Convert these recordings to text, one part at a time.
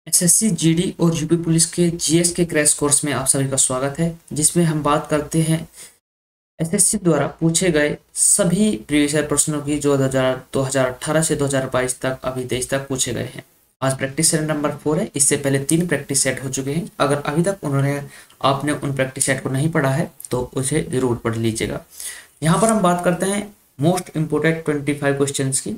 SSC GD और UP police के GS के क्रैश कोर्स में आप सभी का स्वागत है, जिसमें हम बात करते हैं एसएससी द्वारा पूछे गए सभी प्रीवियस ईयर प्रश्नों की जो 2018 से 2022 तक अभी 23 तक पूछे गए हैं। आज प्रैक्टिस सेट नंबर 4 है। इससे पहले 3 प्रैक्टिस सेट हो चुके हैं। अगर अभी तक आपने उन प्रैक्टिस सेट को नहीं पढ़ा है तो उसे जरूर पढ़ लीजिएगा। यहाँ पर हम बात करते हैं मोस्ट इम्पोर्टेंट 25 क्वेश्चन की।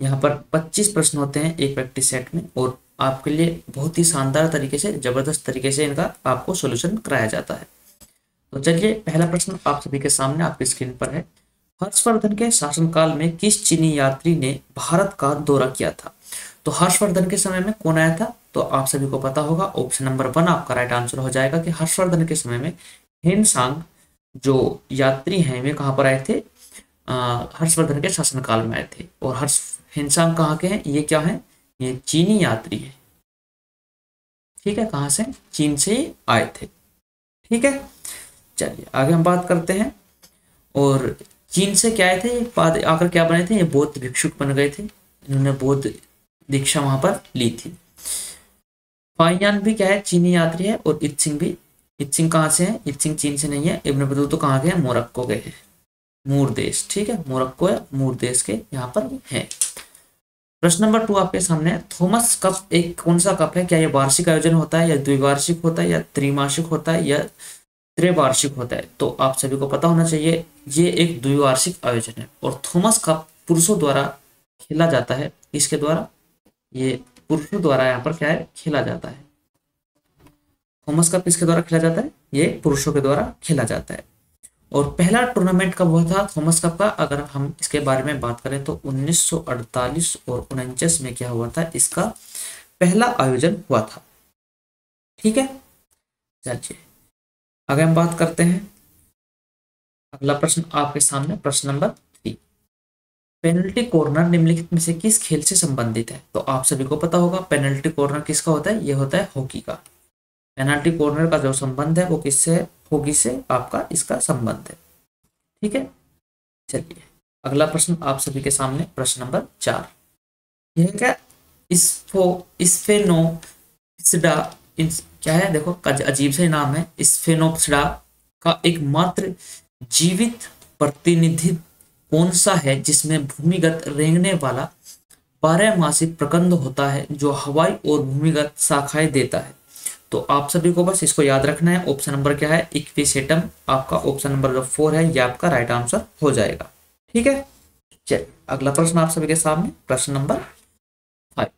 यहाँ पर 25 प्रश्न होते हैं एक प्रैक्टिस सेट में और आपके लिए बहुत ही शानदार तरीके से, जबरदस्त तरीके से इनका आपको सॉल्यूशन कराया जाता है। तो चलिए, पहला प्रश्न आप सभी के सामने आपकी स्क्रीन पर है। हर्षवर्धन के शासनकाल में किस चीनी यात्री ने भारत का दौरा किया था? तो हर्षवर्धन के समय में कौन आया था? तो आप सभी को पता होगा, ऑप्शन नंबर 1 आपका राइट आंसर हो जाएगा कि हर्षवर्धन के समय में हेनसांग जो यात्री हैं वे कहाँ पर आए थे? हर्षवर्धन के शासनकाल में आए थे। और हेनसांग कहाँ के हैं? ये क्या है? ये चीनी यात्री है। ठीक है, कहाँ से? चीन से आए थे। ठीक है, चलिए आगे हम बात करते हैं। और चीन से क्या आए थे, बाद आकर क्या बने थे? ये बौद्ध भिक्षुक बन गए थे। इन्होंने बौद्ध दीक्षा वहां पर ली थी। फाइयान भी क्या है? चीनी यात्री है। और इत्सिंग भी। इत्सिंग कहाँ से है? इत्सिंग चीन से नहीं है। इब्न बतूता कहाँ गए? मोरक्को गए हैं। मूर देश। ठीक है, मोरक्को है, मूर देश के यहाँ पर है। प्रश्न नंबर 2 आपके सामने है। थॉमस कप एक कौन सा कप है? क्या ये वार्षिक आयोजन होता है या द्विवार्षिक होता है या त्रिमासिक होता है या त्रैवार्षिक होता है? तो आप सभी को पता होना चाहिए ये एक द्विवार्षिक आयोजन है। और थॉमस कप पुरुषों द्वारा खेला जाता है। इसके द्वारा, ये पुरुषों द्वारा यहाँ पर क्या है? खेला जाता है। थॉमस कप किसके द्वारा खेला जाता है? ये पुरुषों के द्वारा खेला जाता है। और पहला टूर्नामेंट कब हुआ था थॉमस कप का? अगर हम इसके बारे में बात करें तो 1948 और 49 में क्या हुआ था? इसका पहला आयोजन हुआ था। ठीक है, चलिए आगे हम बात करते हैं। अगला प्रश्न आपके सामने, प्रश्न नंबर 3। पेनल्टी कॉर्नर निम्नलिखित में से किस खेल से संबंधित है? तो आप सभी को पता होगा पेनल्टी कॉर्नर किसका होता है? ये होता है हॉकी का। पेनल्टी कॉर्नर का जो संबंध है वो किससे है? हॉकी से आपका इसका संबंध है। ठीक है, चलिए अगला प्रश्न आप सभी के सामने, प्रश्न नंबर 4। यह क्या? स्फेनोप्सिडा क्या है? देखो अजीब से नाम है। स्फेनोप्सिडा का एकमात्र जीवित प्रतिनिधि कौन सा है जिसमें भूमिगत रेंगने वाला 12मासी प्रकंद होता है जो हवाई और भूमिगत शाखाएं देता है? तो आप सभी को बस इसको याद रखना है। ऑप्शन नंबर क्या है? इक्विसेटम। आपका ऑप्शन नंबर जो 4 है ये आपका राइट आंसर हो जाएगा। ठीक है, चलिए अगला प्रश्न आप सभी के सामने, प्रश्न नंबर 5।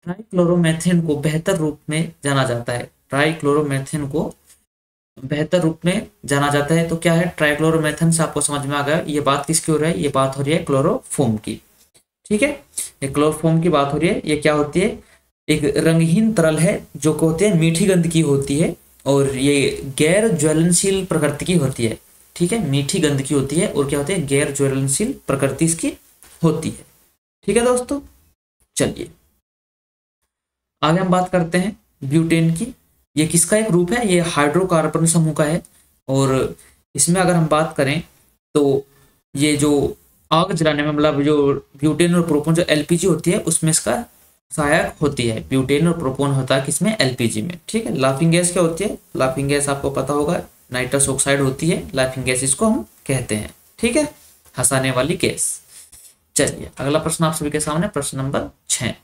ट्राइक्लोरोमेथेन को बेहतर रूप में जाना जाता है। ट्राइक्लोरोमेथेन को बेहतर रूप में जाना जाता है तो क्या है? ट्राइक्लोरोमेथेन से आपको समझ में आ गया ये बात किसकी हो रही है? ये बात हो रही है क्लोरोफॉर्म की। ठीक है, ये क्लोरोफॉर्म की बात हो रही है। ये क्या होती है? एक रंगहीन तरल है जो को होती है मीठी गंध की होती है और ये गैर ज्वलनशील प्रकृति की होती है। ठीक है, मीठी गंध की होती है और क्या होती है? गैर ज्वलनशील प्रकृति इसकी होती है। ठीक है दोस्तों, चलिए आगे हम बात करते हैं ब्यूटेन की। ये किसका एक रूप है? ये हाइड्रोकार्बन समूह का है। और इसमें अगर हम बात करें तो ये जो आग जलाने में, मतलब जो ब्यूटेन और प्रोपोन जो एलपीजी होती है उसमें इसका सहायक होती है। ब्यूटेन और प्रोपोन होता है किसमें? एलपीजी में। ठीक है, लाफिंग गैस क्या होती है? लाफिंग गैस आपको पता होगा नाइट्रस ऑक्साइड होती है। लाफिंग गैस इसको हम कहते हैं। ठीक है, हंसाने वाली गैस। चलिए अगला प्रश्न आप सभी के सामने, प्रश्न नंबर 6।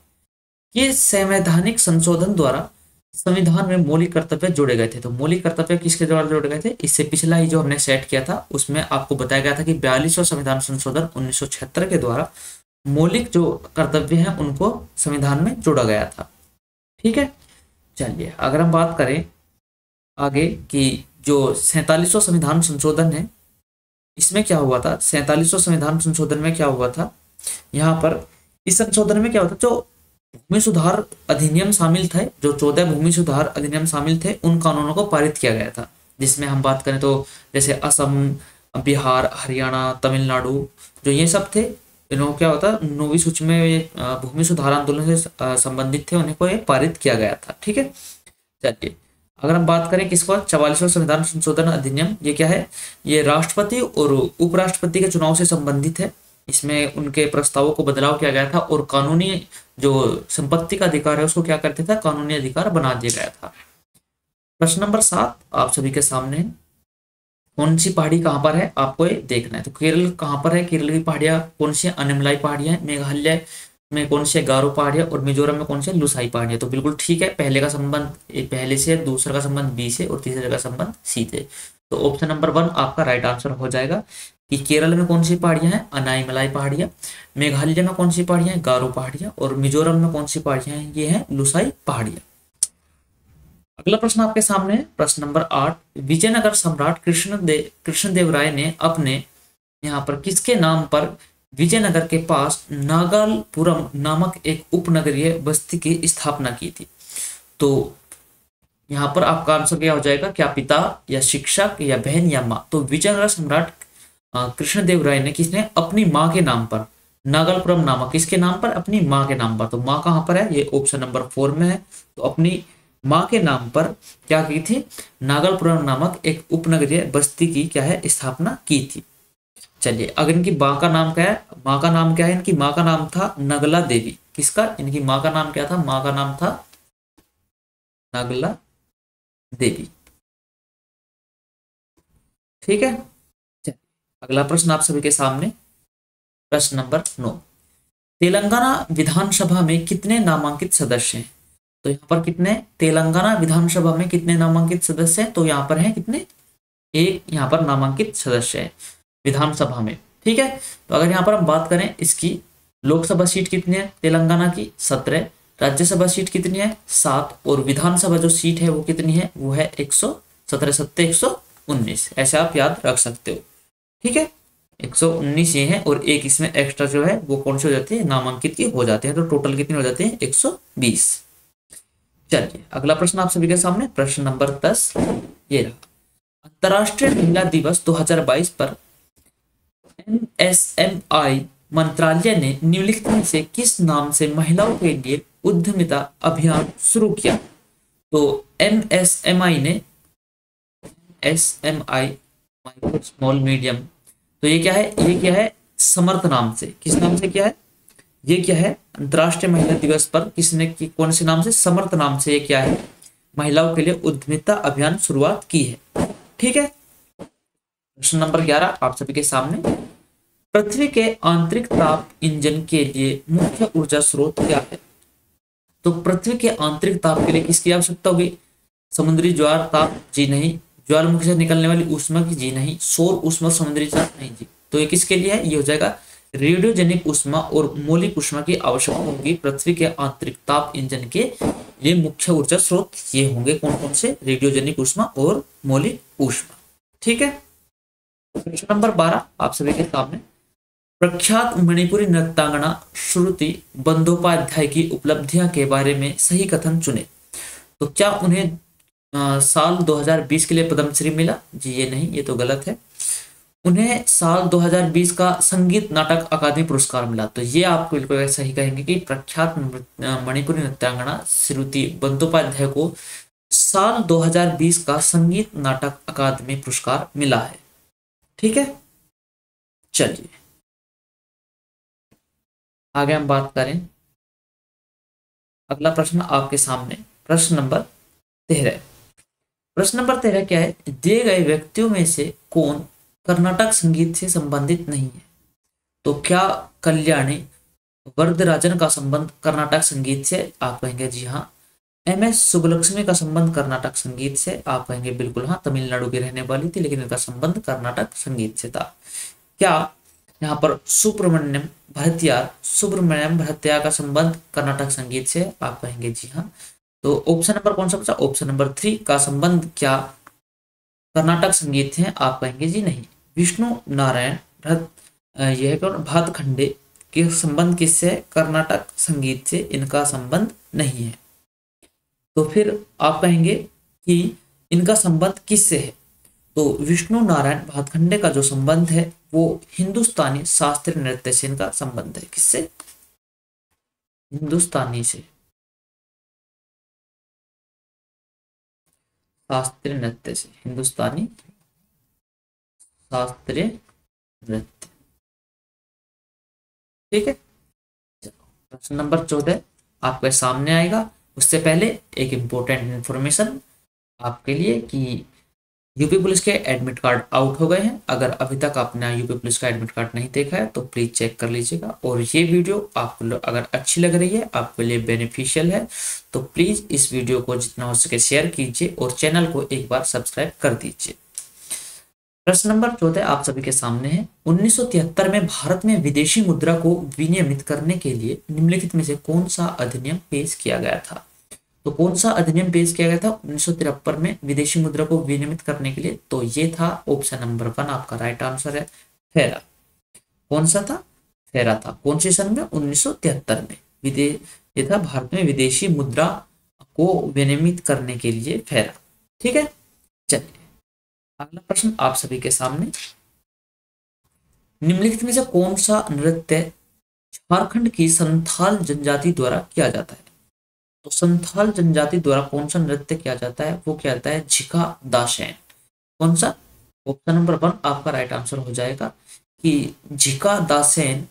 ये संवैधानिक संशोधन द्वारा संविधान में मौलिक कर्तव्य जोड़े गए थे। तो मौलिक कर्तव्य किसके द्वारा जोड़े गए थे? इससे पिछला ही जो हमने सेट किया था उसमें आपको बताया गया था कि 42वां संविधान संशोधन 1976 के द्वारा मौलिक जो कर्तव्य हैं उनको संविधान में जोड़ा गया था। ठीक है, चलिए अगर हम बात करें आगे कि जो 47वां संविधान संशोधन है इसमें क्या हुआ था? 47वां संविधान संशोधन में क्या हुआ था? यहाँ पर इस संशोधन में क्या होता? जो भूमि सुधार अधिनियम शामिल थे, जो 14 भूमि सुधार अधिनियम शामिल थे, उन कानूनों को पारित किया गया था। जिसमें हम बात करें तो जैसे असम, बिहार, हरियाणा, तमिलनाडु, जो ये सब थे, इन्होंने क्या होता? 9वीं सूची में भूमि सुधार आंदोलन से संबंधित थे, उन्हें को ये पारित किया गया था। ठीक है, चलिए अगर हम बात करें किसको? 44वां संविधान संशोधन अधिनियम। ये क्या है? ये राष्ट्रपति और उपराष्ट्रपति के चुनाव से संबंधित है। इसमें उनके प्रस्तावों को बदलाव किया गया था और कानूनी जो संपत्ति का अधिकार है उसको क्या करते थे, कानूनी अधिकार बना दिया गया था। प्रश्न नंबर 7 आप सभी के सामने है। कौन सी पहाड़ी कहाँ पर है आपको ये देखना है। तो केरल कहाँ पर है, केरल की पहाड़ियाँ कौन सी है, अनमलाई पहाड़ियाँ हैं। मेघालय में कौन सी है, गारो पहाड़ियाँ। और मिजोरम में कौन सी है, लुसाई पहाड़ियाँ। तो बिल्कुल ठीक है, पहले का संबंध पहले से है, दूसरे का संबंध बी से, और तीसरे का संबंध सी से। तो ऑप्शन नंबर 1 आपका राइट आंसर हो जाएगा कि केरल में कौन सी पहाड़ियाँ हैं, अनाईमलाई पहाड़ियाँ। मेघालय में कौन सी पहाड़ियाँ हैं, गारो पहाड़ियाँ। और मिजोरम में कौन सी पहाड़ियाँ हैं, ये हैं लुसाई पहाड़ियाँ। अगला प्रश्न आपके सामने है, प्रश्न नंबर 8। विजयनगर सम्राट कृष्णदेव राय ने अपने यहाँ पर किसके नाम पर विजयनगर के पास नागालपुरम नामक एक उपनगरीय बस्ती की स्थापना की थी। तो यहाँ पर आपका आंसर क्या हो जाएगा, क्या पिता या शिक्षक या बहन या माँ। तो विजयनगर सम्राट कृष्णदेव राय ने किसने अपनी माँ के नाम पर नागलपुरम नामक किसके नाम पर, अपनी माँ के नाम पर। तो माँ कहाँ पर है, ये ऑप्शन नंबर 4 में है। तो अपनी माँ के नाम पर क्या की थी, नागलपुरम नामक एक उपनगरीय बस्ती की क्या है, स्थापना की थी। चलिए अगर इनकी माँ का नाम क्या है, माँ का नाम क्या है, इनकी माँ का नाम था नगला देवी। किसका, इनकी माँ का नाम क्या था, माँ का नाम था नगला देवी। ठीक है। चलिए अगला प्रश्न आप सभी के सामने, प्रश्न नंबर 9। तेलंगाना विधानसभा में कितने नामांकित सदस्य हैं। तो यहाँ पर कितने, तेलंगाना विधानसभा में कितने नामांकित सदस्य हैं। तो यहाँ पर हैं कितने, एक यहाँ पर नामांकित सदस्य है विधानसभा में। ठीक है। तो अगर यहाँ पर हम बात करें इसकी लोकसभा सीट कितनी है तेलंगाना की, 17। राज्यसभा सीट कितनी है, 7। और विधानसभा जो सीट है वो कितनी है, वो है 117, 7 119। ऐसे आप याद रख सकते हो। ठीक है, 119 ये है, और एक इसमें एक्स्ट्रा जो है वो कौन से हो जाती है, नामांकित की हो जाते हैं। तो टोटल कितने हो जाते हैं, 120। चलिए अगला प्रश्न आप सभी के सामने, प्रश्न नंबर 10 ये रहा। अंतर्राष्ट्रीय महिला दिवस 2022 पर एमएसएमई मंत्रालय ने निम्नलिखित में से किस नाम से महिलाओं के लिए उद्यमिता अभियान शुरू किया। तो एमएसएमई ने, एसएमई माइक्रो स्मॉल मीडियम, तो ये क्या है, ये क्या है, समर्थ नाम से, किस नाम से क्या है, ये क्या है, अंतर्राष्ट्रीय महिला दिवस पर किसने कौन से नाम से, समर्थ नाम से ये क्या है, महिलाओं के लिए उद्यमिता अभियान शुरुआत की है। ठीक है। प्रश्न नंबर 11 आप सभी के सामने, पृथ्वी के आंतरिक ताप इंजन के लिए मुख्य ऊर्जा स्रोत क्या है। तो पृथ्वी के आंतरिक ताप के लिए किसकी आवश्यकता होगी, समुद्री ज्वार ताप, जी नहीं। ज्वालामुखी से निकलने वाली ऊष्मा की, जी नहीं। सौर ऊष्मा, समुद्री ताप, नहीं जी। तो ये किसके लिए है, ये हो जाएगा रेडियोजेनिक ऊष्मा और मौलिक ऊष्मा की आवश्यकता होगी पृथ्वी के आंतरिक ताप इंजन के लिए। मुख्य ऊर्जा स्रोत ये होंगे कौन कौन से, रेडियोजेनिक ऊष्मा और मौलिक ऊष्मा। ठीक है। प्रश्न नंबर 12 आप सभी के सामने, प्रख्यात मणिपुरी नृत्यांगना श्रुति बंदोपाध्याय की उपलब्धियां के बारे में सही कथन चुने। तो क्या उन्हें साल 2020 के लिए पद्मश्री मिला, जी ये नहीं, ये तो गलत है। उन्हें साल 2020 का संगीत नाटक अकादमी पुरस्कार मिला। तो ये आप बिल्कुल सही कहेंगे कि प्रख्यात मणिपुरी नृत्यांगना श्रुति बंदोपाध्याय को साल 2020 का संगीत नाटक अकादमी पुरस्कार मिला है। ठीक है। चलिए आगे हम बात करें, अगला प्रश्न आपके सामने, प्रश्न नंबर 13। प्रश्न नंबर 13 क्या है, दिए गए व्यक्तियों में से कौन कर्नाटक संगीत से संबंधित नहीं है। तो क्या कल्याणी वरदराजन का संबंध कर्नाटक संगीत से, आप कहेंगे जी हाँ। एमएस सुब्बलक्ष्मी का संबंध कर्नाटक संगीत से, आप कहेंगे बिल्कुल हाँ, तमिलनाडु की रहने वाली थी लेकिन इनका संबंध कर्नाटक संगीत से था। क्या यहाँ पर सुब्रमण्यम भरतिया का संबंध कर्नाटक संगीत से, आप कहेंगे जी हाँ। तो ऑप्शन नंबर कौन सा बचा, ऑप्शन नंबर 3 का संबंध क्या कर्नाटक संगीत है, आप कहेंगे जी नहीं। विष्णु नारायण भरत, यह है कौन, भातखंडे के संबंध किससे है, कर्नाटक संगीत से, इनका संबंध नहीं है। तो फिर आप कहेंगे कि इनका संबंध किससे है। तो विष्णु नारायण भातखंडे का जो संबंध है वो हिंदुस्तानी शास्त्रीय नृत्य से इनका संबंध है, किससे, हिंदुस्तानी से, शास्त्रीय नृत्य से, हिंदुस्तानी शास्त्रीय नृत्य। ठीक है। प्रश्न नंबर 14 आपके सामने आएगा। उससे पहले एक इम्पोर्टेंट इन्फॉर्मेशन आपके लिए कि यूपी पुलिस के एडमिट कार्ड आउट हो गए हैं। अगर अभी तक आपने यूपी पुलिस का एडमिट कार्ड नहीं देखा है तो प्लीज चेक कर लीजिएगा। और ये वीडियो आपको अगर अच्छी लग रही है, आपके लिए बेनिफिशियल है, तो प्लीज इस वीडियो को जितना हो सके शेयर कीजिए और चैनल को एक बार सब्सक्राइब कर दीजिए। प्रश्न नंबर 14 आप सभी के सामने है। 1973 में भारत में विदेशी मुद्रा को विनियमित करने के लिए निम्नलिखित में से कौन सा अधिनियम पेश किया गया था? तो कौन सा अधिनियम पेश किया गया था 1973 में विदेशी मुद्रा को विनियमित करने के लिए? तो ये था ऑप्शन नंबर 1 आपका राइट आंसर है, फेरा। कौन सा था? फेरा था। कौन से सन में? 1973 में। ये था भारत में विदेशी मुद्रा को विनियमित करने के लिए फेरा। ठीक है, चलिए अगला प्रश्न आप सभी के सामने। निम्नलिखित में से कौन सा नृत्य झारखंड की संथाल जनजाति द्वारा किया जाता है? तो संथाल जनजाति द्वारा कौन सा नृत्य किया जाता है? वो क्या जाता है? झिका दाशैन। कौन सा? ऑप्शन नंबर 1 आपका राइट आंसर हो जाएगा कि झिका दाशैन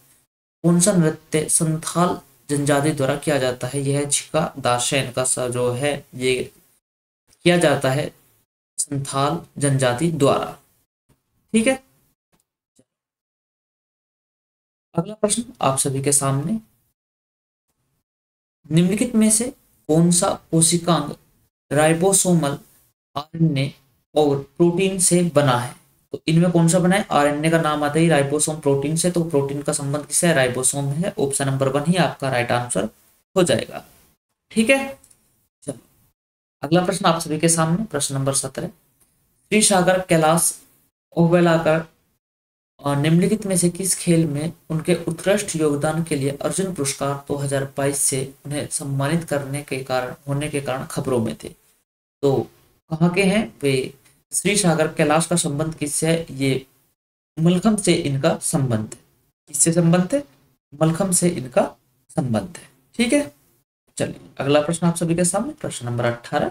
कौन सा नृत्य संथाल जनजाति द्वारा किया जाता है? यह झिका दाशैन का जो है ये किया जाता है संथाल जनजाति द्वारा। ठीक है, अगला प्रश्न आप सभी के सामने। निम्नलिखित में से कौन सा कोशिकांग राइबोसोमल आरएनए और प्रोटीन से बना है? तो इनमें कौन सा बना है? आरएनए का नाम आता है राइबोसोम प्रोटीन से, तो प्रोटीन का संबंध किससे है? राइबोसोम है। ऑप्शन नंबर 1 ही आपका राइट आंसर हो जाएगा। ठीक है, चलो अगला प्रश्न आप सभी के सामने। प्रश्न नंबर 17 श्री सागर कैलाश ओबेलाकर और निम्नलिखित में से किस खेल में उनके उत्कृष्ट योगदान के लिए अर्जुन पुरस्कार 2022 से उन्हें सम्मानित करने के कारण होने के कारण खबरों में थे? तो कहाँ के हैं वे? श्री सागर कैलाश का संबंध किससे है? ये मलखम से इनका संबंध है। किससे संबंध है? मलखम से इनका संबंध है। ठीक है, चलिए अगला प्रश्न आप सभी के सामने। प्रश्न नंबर 18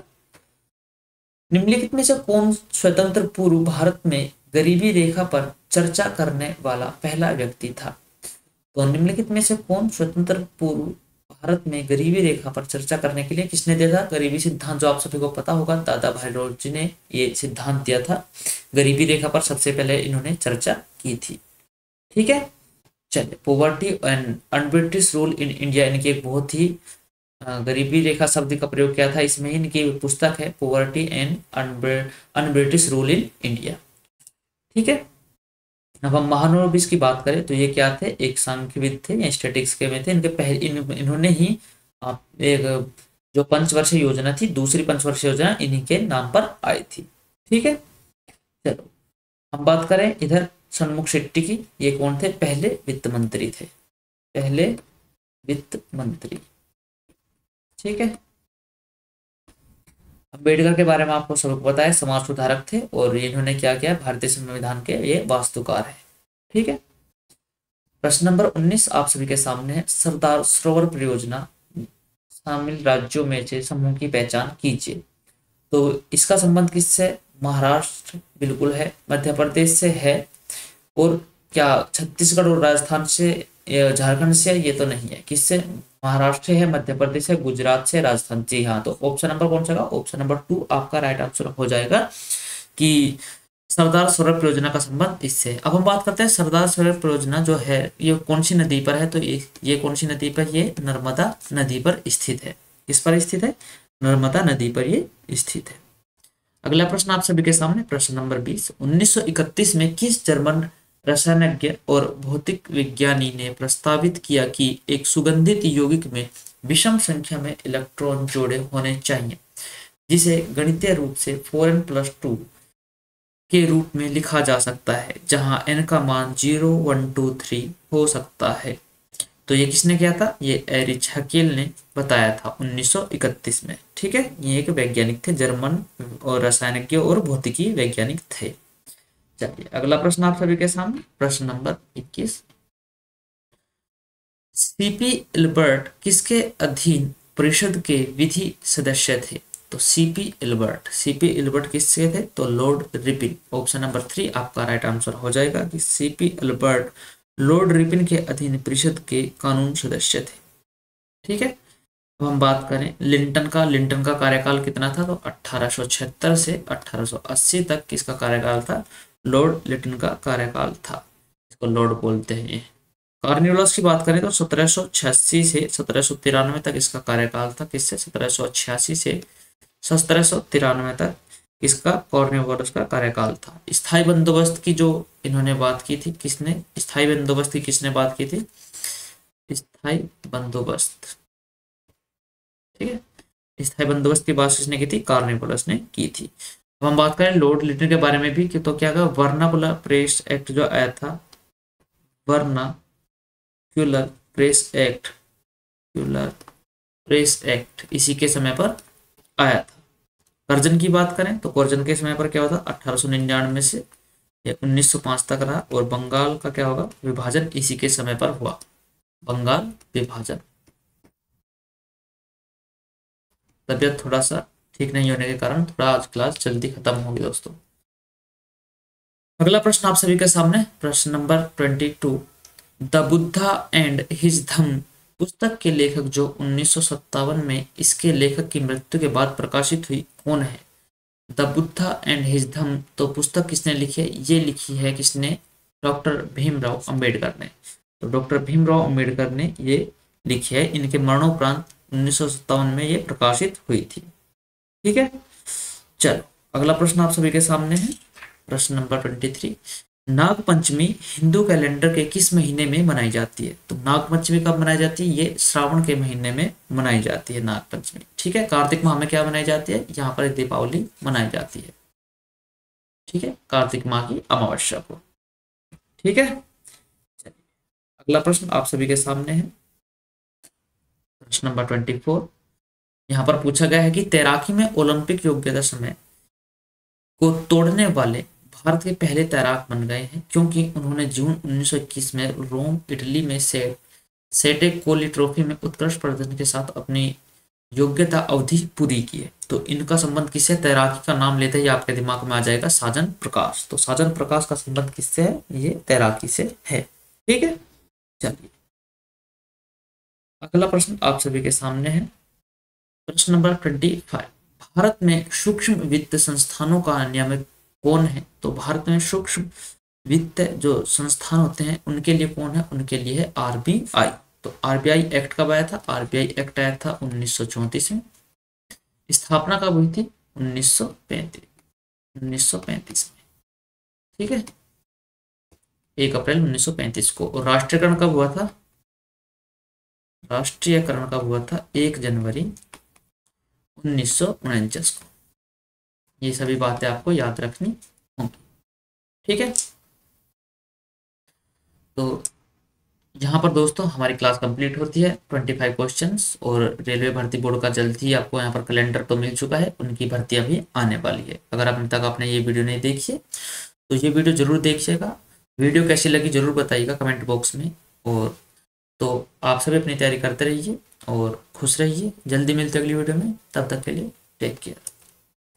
निम्नलिखित में से कौन स्वतंत्र पूर्व भारत में गरीबी रेखा पर चर्चा करने वाला पहला व्यक्ति था? तो निम्नलिखित में से कौन स्वतंत्र पूर्व भारत में गरीबी रेखा पर चर्चा करने के लिए किसने दिया था? गरीबी सिद्धांत जो आप सभी को पता होगा, दादा भाई रोजी ने ये सिद्धांत दिया था। गरीबी रेखा पर सबसे पहले इन्होंने चर्चा की थी। ठीक है, चलिए poverty and un-British rule in India, इनकी एक बहुत ही गरीबी रेखा शब्द का प्रयोग किया था इसमें। इनकी पुस्तक है poverty and un-British rule in India. ठीक है, अब हम महानोबिस की बात करें तो ये क्या थे? एक सांख्यविद थे या स्टैटिक्स के में थे। इनके पहले इन्होंने ही एक जो पंचवर्षीय योजना थी, दूसरी पंचवर्षीय योजना इन्हीं के नाम पर आई थी। ठीक है, चलो हम बात करें इधर सन्मुख शेट्टी की। ये कौन थे? पहले वित्त मंत्री थे, पहले वित्त मंत्री। ठीक है, अम्बेडकर के बारे में आपको सबको पता है, समाज सुधारक थे और इन्होंने क्या किया? भारतीय संविधान के ये वास्तुकार है। ठीक है, प्रश्न नंबर 19 आप सभी के सामने है। सरदार सरोवर परियोजना शामिल राज्यों में से समूह की पहचान कीजिए। तो इसका संबंध किससे? महाराष्ट्र बिल्कुल है, मध्य प्रदेश से है, और क्या छत्तीसगढ़ और राजस्थान से, झारखंड से? ये तो नहीं है। किससे? महाराष्ट्र है, मध्य प्रदेश है, गुजरात से, राजस्थान। जी हाँ, तो ऑप्शन नंबर कौन सा? ऑप्शन नंबर 2 आपका राइट आंसर हो जाएगा कि सरदार सरोवर परियोजना का संबंध इससे। अब हम बात करते हैं सरदार सरोवर परियोजना जो है ये कौन सी नदी पर है? तो ये कौन सी नदी पर? ये नर्मदा नदी पर स्थित है। किस पर स्थित है? नर्मदा नदी पर ये स्थित है। अगला प्रश्न आप सभी के सामने। प्रश्न नंबर 20 1931 में किस जर्मन रसायनज्ञ और भौतिक विज्ञानी ने प्रस्तावित किया कि एक सुगंधित यौगिक में विषम संख्या में इलेक्ट्रॉन जोड़े होने चाहिए, जिसे गणितीय रूप से 4n+2 के रूप में लिखा जा सकता है, जहां n का मान 0, 1, 2, 3 हो सकता है? तो ये किसने किया था? ये एरिच हकेल ने बताया था 1931 में। ठीक है, ये एक वैज्ञानिक थे, जर्मन और रसायनज्ञ और भौतिकी वैज्ञानिक थे। चलिए अगला प्रश्न आप सभी के सामने। प्रश्न नंबर 21 सीपी इल्बर्ट किसके अधीन परिषद के विधि सदस्य थे? तो सीपी इल्बर्ट किसके थे? तो लॉर्ड रिपिन। ऑप्शन नंबर 3 आपका राइट आंसर हो जाएगा कि सीपी इल्बर्ट लॉर्ड रिपिन के अधीन परिषद के कानून सदस्य थे। ठीक है। अब हम बात करें लिंटन का कार्यकाल कितना था, तो 1876 से 1880 तक किसका कार्यकाल था, लॉर्ड लिंटन का कार्यकाल था। इसको लॉर्ड बोलते हैं ये। कार्निवलस की बात करें तो 1786 से 1793 तक इसका कार्यकाल था। किससे, 1786 से 1793 तक इसका कॉर्निवलस का कार्यकाल था। स्थायी बंदोबस्त की जो इन्होंने बात की थी, किसने स्थायी बंदोबस्त की किसने बात की थी, स्थायी बंदोबस्त, ठीक है, स्थायी बंदोबस्त की बात किसने की थी, कार्निवलस ने की थी। अब हम बात करें लॉर्ड लिंटन के बारे में भी कि तो क्या वर्नाकुलर प्रेस एक्ट जो आया था, वर्नाक्यूलर प्रेस एक्ट, क्यूलर प्रेस एक्ट इसी के समय पर आया था। कर्जन की बात करें तो कर्जन के समय पर क्या होता, 1899 से 1905 तक रहा। और बंगाल का क्या होगा, विभाजन इसी के समय पर हुआ, बंगाल विभाजन। तबियत थोड़ा सा ठीक नहीं होने के कारण थोड़ा आज क्लास जल्दी खत्म होगी दोस्तों। अगला प्रश्न आप सभी के सामने, प्रश्न number 22। The Buddha and his Dhamma पुस्तक के लेखक जो 1957 में इसके लेखक की मृत्यु के बाद प्रकाशित हुई, कौन है। द बुद्धा एंड हिज धम्म, तो पुस्तक किसने लिखी है, ये लिखी है किसने, डॉक्टर भीमराव अंबेडकर ने। तो डॉक्टर भीमराव अंबेडकर ने ये लिखी है। इनके मरणोपरांत 1957 में ये प्रकाशित हुई थी। ठीक है, चलो अगला प्रश्न आप सभी के सामने है, प्रश्न नंबर 23। नाग पंचमी हिंदू कैलेंडर के किस महीने में मनाई जाती है। तो नाग पंचमी कब मनाई जाती है, ये श्रावण के महीने में मनाई जाती है नाग पंचमी। ठीक है, कार्तिक माह में क्या मनाई जाती है, यहाँ पर दीपावली मनाई जाती है। ठीक है, कार्तिक माह की अमावस्या को। ठीक है, चलिए अगला प्रश्न आप सभी के सामने है, प्रश्न नंबर 24। यहाँ पर पूछा गया है कि तैराकी में ओलंपिक योग्यता समय को तोड़ने वाले भारत के पहले तैराक बन गए हैं, क्योंकि उन्होंने जून 1921 में रोम इटली में सेटे कोली ट्रॉफी में उत्कृष्ट प्रदर्शन के साथ अपनी योग्यता अवधि पूरी की है। तो इनका संबंध किससे, तैराकी का नाम लेते ही आपके दिमाग में आ जाएगा साजन प्रकाश। तो साजन प्रकाश का संबंध किससे है, ये तैराकी से है। ठीक है, चलिए अगला प्रश्न आप सभी के सामने है, प्रश्न नंबर 25। भारत में सूक्ष्म वित्त संस्थानों का नियामक कौन है। तो भारत में सूक्ष्म वित्त जो संस्थान होते हैं उनके लिए कौन है, उनके लिए है आरबीआई। तो आरबीआई एक्ट कब आया था, आरबीआई एक्ट आया था 1934 में। स्थापना कब हुई थी, 1935 में। ठीक है, 1 अप्रैल 1935 को। और राष्ट्रीयकरण कब हुआ था, राष्ट्रीयकरण कब हुआ था, 1 जनवरी 1949 को। ये सभी बातें आपको याद रखनी होंगी। ठीक है, तो यहाँ पर दोस्तों हमारी क्लास कंप्लीट होती है। 25 क्वेश्चंस, और रेलवे भर्ती बोर्ड का जल्द ही आपको यहाँ पर कैलेंडर तो मिल चुका है, उनकी भर्ती अभी आने वाली है। अगर अभी तक आपने ये वीडियो नहीं देखी है तो ये वीडियो जरूर देखिएगा। वीडियो कैसी लगी जरूर बताइएगा कमेंट बॉक्स में। और तो आप सभी अपनी तैयारी करते रहिए और खुश रहिए। जल्दी मिलते अगली वीडियो में, तब तक के लिए टेक केयर।